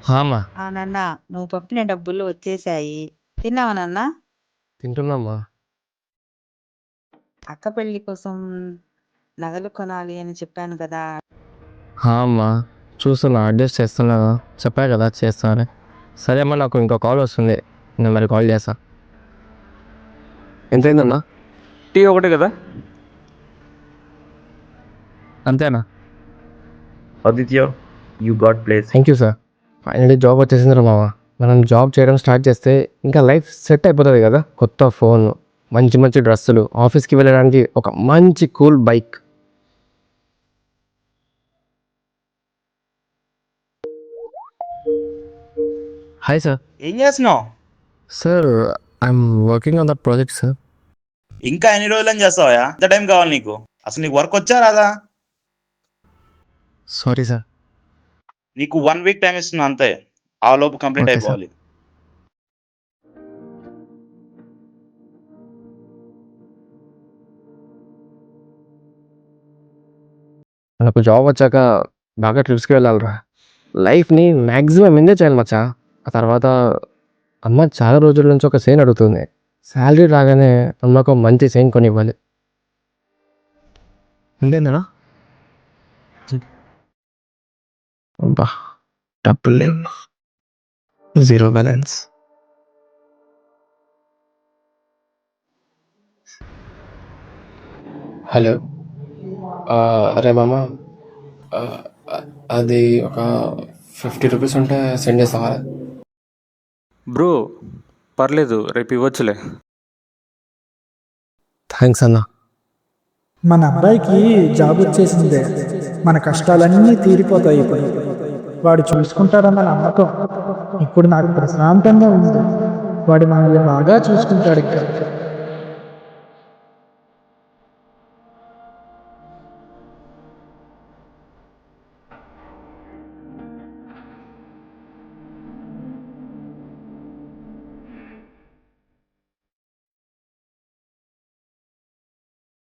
అమ్మా. నాన్న నువ్వు పంపిన డబ్బులు వచ్చేసాయి. తిన్నావా నాన్న? తింటున్నామ్మా. అక్క పెళ్లి కోసం నగలు కొనాలి అని చెప్పాను కదా. అమ్మా, చూస్తున్నా, అడ్జస్ట్ చేస్తున్నా. చెప్పా కదా చేస్తానని. సరే అమ్మా, నాకు ఇంకో కాల్ వస్తుంది, నేను మరి కాల్ చేస్తా. ఎంతైందన్నా? టీ ఒకటే కదా? అంతేనా? Aditya, you got place. Thank you sir. Finally job వచ్చేసింది రా మావా. మనం జాబ్ చేయడం స్టార్ట్ చేస్తే ఇంకా లైఫ్ సెట్ అయిపోతుంది కదా. కొత్త ఫోన్, మంచి మంచి డ్రెస్సులు, ఆఫీస్కి వెళ్ళడానికి ఒక మంచి కూల్ బైక్. Hi sir. ఏం చేస్తున్నావు? Sir, I'm working on that project sir. ఇంకా ఎన్ని రోజులని చేస్తావా? ఎంత టైం కావాలి నీకు? అసలు నీకు వర్క్ వచ్చా రాదా? Sorry sir. నీకు 1 వీక్ టైం ఇస్తున్నా అంతే, ఆ లోపు కంప్లీట్ Okay, అయిపోవాలి. నాకు జాబ్ వచ్చాక బాగా ట్రిప్స్కి వెళ్ళాలిరా. లైఫ్ని మ్యాక్సిమం ఎంజాయ్ చేయాలి మచ్చా. ఆ తర్వాత అమ్మ చాలా రోజుల నుంచి ఒక చైన్ అడుగుతుంది. శాలరీ రాగానే అమ్మకు ఒక మంచి చైన్ కొనివ్వాలి. అంతేనా? అబ్బా, డబ్బులు లేవు, 0 బ్యాలెన్స్. హలో, అరే మామ, అది ఒక 50 రూపీస్ ఉంటే సెండ్ చేస్తావా? బ్రో పర్లేదు, రేపు ఇవ్వచ్చులే. థ్యాంక్స్ అన్న. మన అబ్బాయికి జాబ్ వచ్చేసిందే, మన కష్టాలన్నీ తీరిపోతాయి. ఇప్పుడు వాడు చూసుకుంటాడన్న నమ్మకం ఇప్పుడు నాకు ప్రశాంతంగా ఉంది. వాడు మనల్ని బాగా చూసుకుంటాడు. ఇంకా